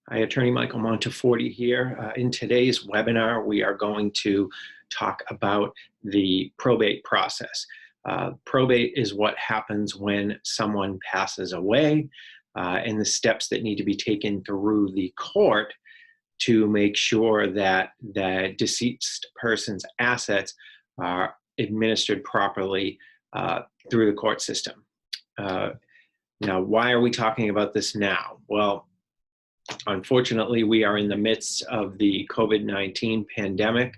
Hi, Attorney Michael Monteforte here. In today's webinar, we are going to talk about the probate process. Probate is what happens when someone passes away and the steps that need to be taken through the court to make sure that the deceased person's assets are administered properly through the court system. Now, why are we talking about this now? Well, unfortunately, we are in the midst of the COVID-19 pandemic.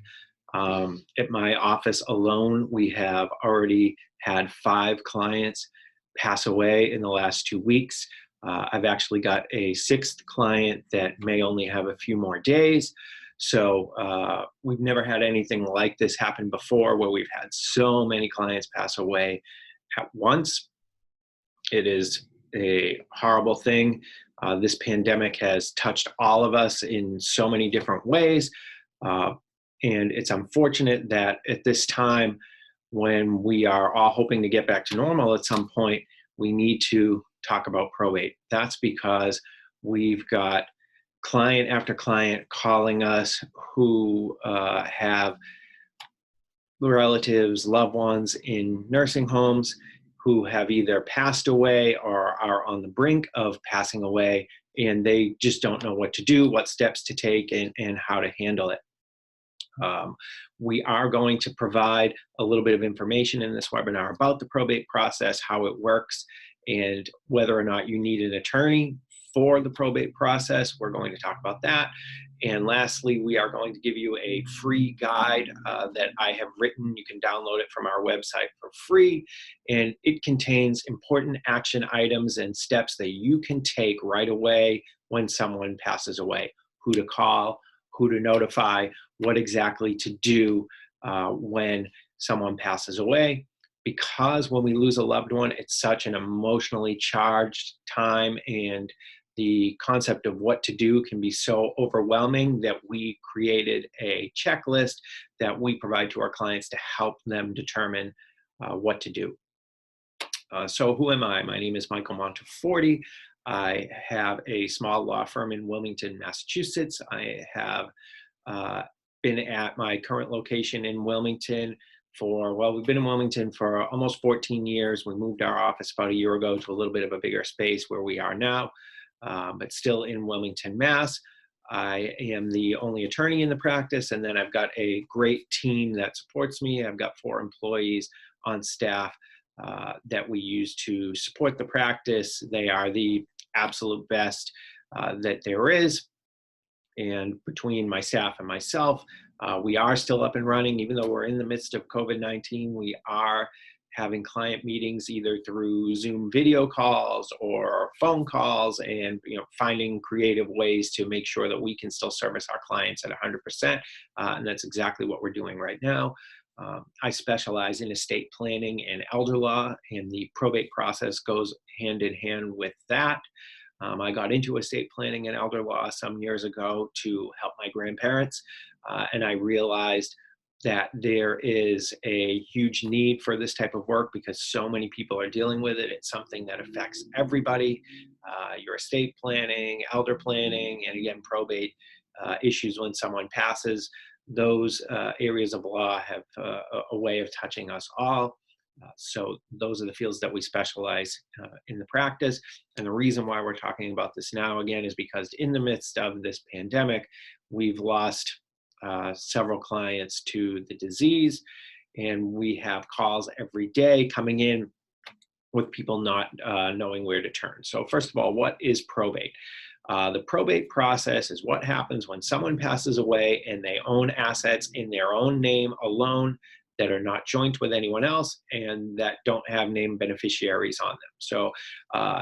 At my office alone, we have already had 5 clients pass away in the last 2 weeks. I've actually got a 6th client that may only have a few more days. So we've never had anything like this happen before, where we've had so many clients pass away at once. It is a horrible thing. This pandemic has touched all of us in so many different ways. And it's unfortunate that at this time, when we are all hoping to get back to normal at some point, we need to talk about probate. That's because we've got client after client calling us who have relatives, loved ones in nursing homes who have either passed away or are on the brink of passing away, and they just don't know what to do, what steps to take, and how to handle it. We are going to provide a little bit of information in this webinar about the probate process, how it works, and whether or not you need an attorney for the probate process. We're going to talk about that. And lastly, we are going to give you a free guide that I have written. You can download it from our website for free. And it contains important action items and steps that you can take right away when someone passes away. Who to call, who to notify, what exactly to do when someone passes away. Because when we lose a loved one, it's such an emotionally charged time, and the concept of what to do can be so overwhelming that we created a checklist that we provide to our clients to help them determine what to do. So who am I? My name is Michael Monteforte. I have a small law firm in Wilmington, Massachusetts. I have been at my current location in Wilmington we've been in Wilmington for almost 14 years. We moved our office about a year ago to a little bit of a bigger space where we are now. But still in Wilmington, Mass. I am the only attorney in the practice, and then I've got a great team that supports me. I've got 4 employees on staff that we use to support the practice. They are the absolute best that there is. And between my staff and myself, we are still up and running. Even though we're in the midst of COVID-19, we are having client meetings either through Zoom video calls or phone calls, and finding creative ways to make sure that we can still service our clients at 100%. And that's exactly what we're doing right now. I specialize in estate planning and elder law, and the probate process goes hand in hand with that. I got into estate planning and elder law some years ago to help my grandparents, and I realized that there is a huge need for this type of work because so many people are dealing with it. It's something that affects everybody. Your estate planning, elder planning, and again, probate issues when someone passes. Those areas of law have a way of touching us all. So those are the fields that we specialize in the practice. And the reason why we're talking about this now, again, is because in the midst of this pandemic, we've lost several clients to the disease, and we have calls every day coming in with people not knowing where to turn. So first of all, what is probate? The probate process is what happens when someone passes away and they own assets in their own name alone that are not joint with anyone else and that don't have named beneficiaries on them. So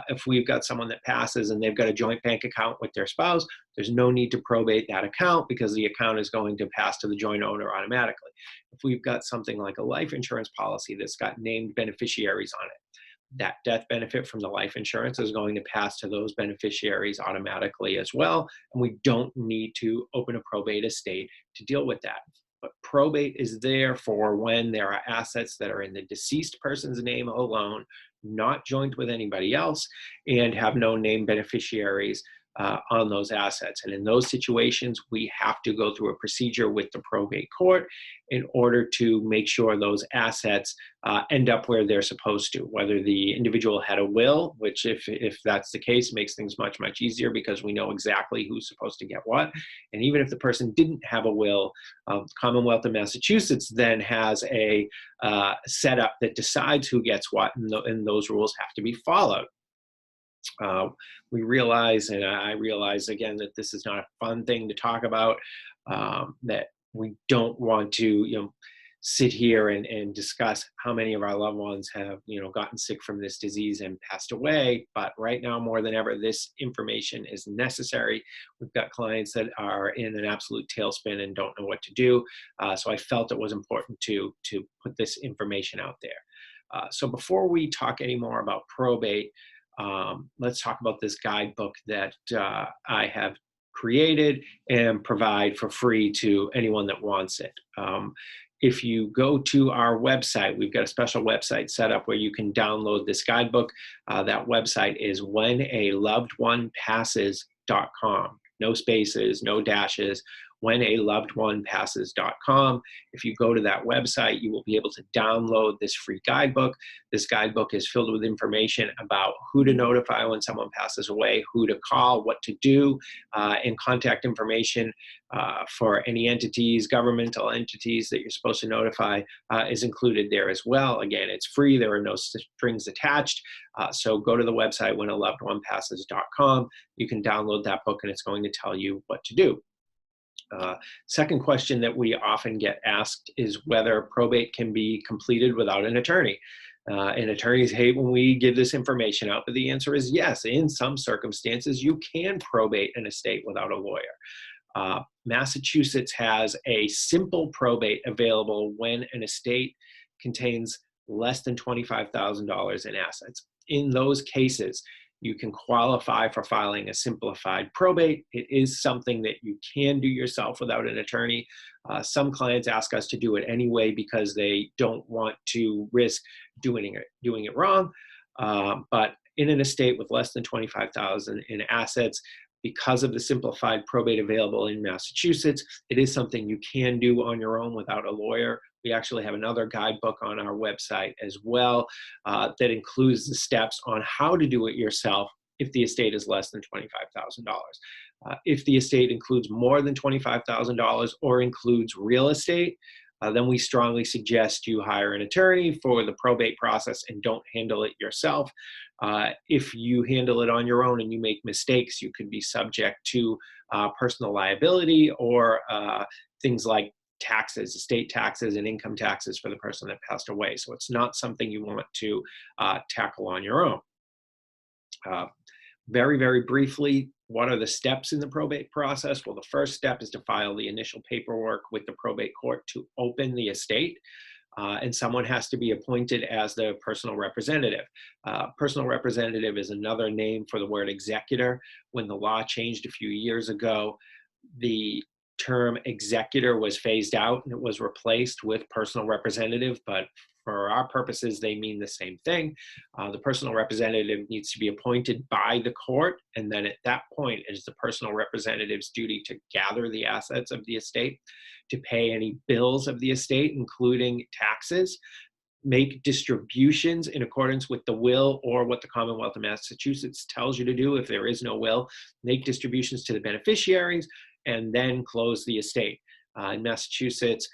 if we've got someone that passes and they've got a joint bank account with their spouse, there's no need to probate that account because the account is going to pass to the joint owner automatically. If we've got something like a life insurance policy that's got named beneficiaries on it, that death benefit from the life insurance is going to pass to those beneficiaries automatically as well. And we don't need to open a probate estate to deal with that. But probate is there for when there are assets that are in the deceased person's name alone, not joined with anybody else, and have no named beneficiaries on those assets. And in those situations, we have to go through a procedure with the probate court in order to make sure those assets end up where they're supposed to. Whether the individual had a will, which if that's the case, makes things much, much easier because we know exactly who's supposed to get what. And even if the person didn't have a will, Commonwealth of Massachusetts then has a setup that decides who gets what, and those rules have to be followed. We realize, and I realize again, that this is not a fun thing to talk about, that we don't want to, sit here and discuss how many of our loved ones have, gotten sick from this disease and passed away. But right now, more than ever, this information is necessary. We've got clients that are in an absolute tailspin and don't know what to do. So I felt it was important to put this information out there. So before we talk any more about probate, let's talk about this guidebook that I have created and provide for free to anyone that wants it. If you go to our website, we've got a special website set up where you can download this guidebook. That website is whenalovedonePasses.com. No spaces, no dashes, whenalovedonePasses.com. If you go to that website, you will be able to download this free guidebook. This guidebook is filled with information about who to notify when someone passes away, who to call, what to do, and contact information for any entities, governmental entities that you're supposed to notify is included there as well. Again, it's free. There are no strings attached. So go to the website, whenalovedonePasses.com. You can download that book, and it's going to tell you what to do. Second question that we often get asked is whether probate can be completed without an attorney. And attorneys hate when we give this information out, but the answer is yes. In some circumstances, you can probate an estate without a lawyer. Massachusetts has a simple probate available when an estate contains less than $25,000 in assets. In those cases, you can qualify for filing a simplified probate. It is something that you can do yourself without an attorney. Some clients ask us to do it anyway because they don't want to risk doing it wrong. But in an estate with less than $25,000 in assets, because of the simplified probate available in Massachusetts, it is something you can do on your own without a lawyer. We actually have another guidebook on our website as well that includes the steps on how to do it yourself if the estate is less than $25,000. If the estate includes more than $25,000 or includes real estate, then we strongly suggest you hire an attorney for the probate process and don't handle it yourself. If you handle it on your own and you make mistakes, you could be subject to personal liability or things like taxes, estate taxes and income taxes for the person that passed away. So it's not something you want to tackle on your own. Very, very briefly, what are the steps in the probate process? Well, the first step is to file the initial paperwork with the probate court to open the estate. And someone has to be appointed as the personal representative. Personal representative is another name for the word executor. When the law changed a few years ago, the term executor was phased out and it was replaced with personal representative, but for our purposes, they mean the same thing. The personal representative needs to be appointed by the court, and then at that point, it is the personal representative's duty to gather the assets of the estate, to pay any bills of the estate, including taxes, make distributions in accordance with the will or what the Commonwealth of Massachusetts tells you to do if there is no will, make distributions to the beneficiaries, and then close the estate. In Massachusetts,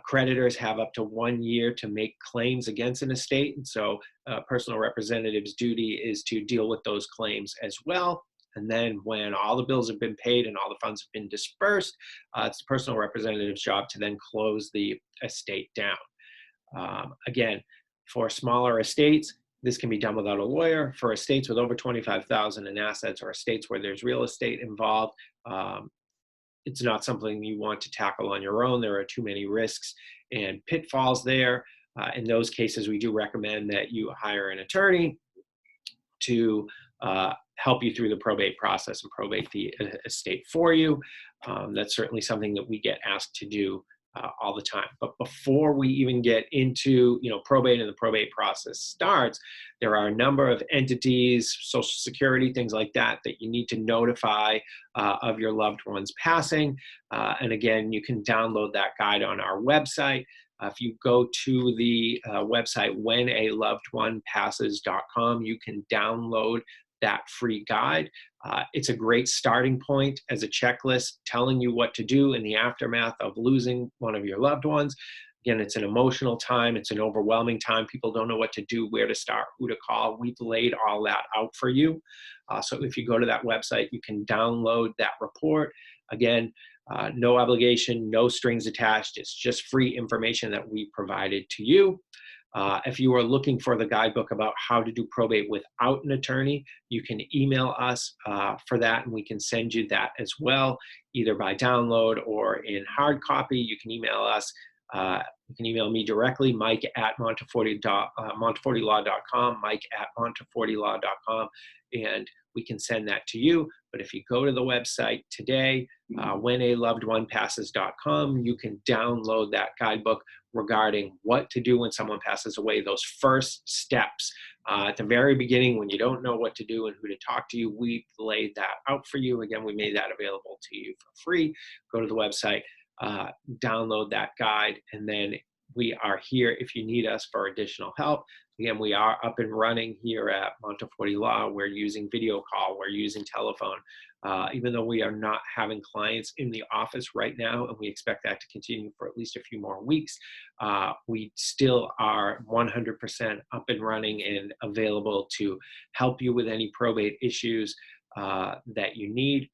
creditors have up to 1 year to make claims against an estate, and so personal representative's duty is to deal with those claims as well. And then when all the bills have been paid and all the funds have been dispersed, it's the personal representative's job to then close the estate down. Again, for smaller estates, this can be done without a lawyer. For estates with over $25,000 in assets or estates where there's real estate involved, it's not something you want to tackle on your own. There are too many risks and pitfalls there. In those cases, we do recommend that you hire an attorney to help you through the probate process and probate the estate for you. That's certainly something that we get asked to do all the time. But before we even get into, probate and the probate process starts, there are a number of entities, Social Security, things like that, that you need to notify of your loved one's passing. And again, you can download that guide on our website. If you go to the website whenalovedonePasses.com, you can download that free guide. It's a great starting point as a checklist telling you what to do in the aftermath of losing one of your loved ones. Again, it's an emotional time. It's an overwhelming time. People don't know what to do, where to start, who to call. We've laid all that out for you. So if you go to that website, you can download that report. Again, no obligation, no strings attached. It's just free information that we provided to you. If you are looking for the guidebook about how to do probate without an attorney, you can email us for that, and we can send you that as well, either by download or in hard copy. You can email us. You can email me directly, Mike@Montefortelaw.com, Mike@Montefortelaw.com, and we can send that to you. But if you go to the website today, whenalovedonePasses.com, you can download that guidebook regarding what to do when someone passes away, those first steps. At the very beginning, when you don't know what to do and who to talk to you, we laid that out for you. Again, we made that available to you for free. Go to the website, download that guide, and then we are here if you need us for additional help. Again, we are up and running here at Monteforte Law. We're using video call, we're using telephone. Even though we are not having clients in the office right now, and we expect that to continue for at least a few more weeks, we still are 100% up and running and available to help you with any probate issues that you need.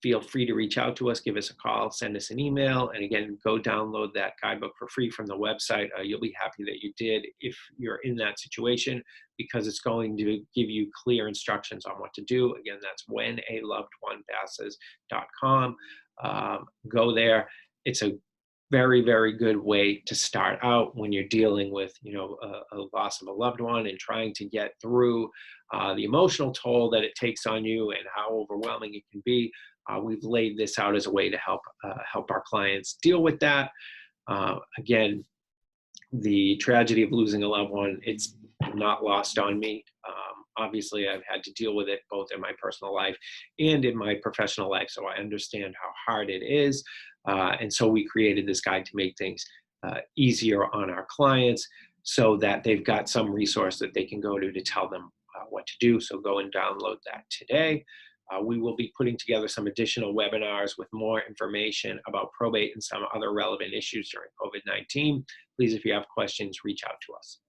Feel free to reach out to us, give us a call, send us an email, and again, go download that guidebook for free from the website. You'll be happy that you did if you're in that situation, because it's going to give you clear instructions on what to do. Again, that's whenalovedonePasses.com. Go there. It's a very, very good way to start out when you're dealing with, a loss of a loved one and trying to get through the emotional toll that it takes on you and how overwhelming it can be. We've laid this out as a way to help our clients deal with that. Again, the tragedy of losing a loved one, it's not lost on me. Obviously, I've had to deal with it both in my personal life and in my professional life, so I understand how hard it is. And so we created this guide to make things easier on our clients so that they've got some resource that they can go to tell them what to do. So go and download that today. We will be putting together some additional webinars with more information about probate and some other relevant issues during COVID-19. Please, if you have questions, reach out to us.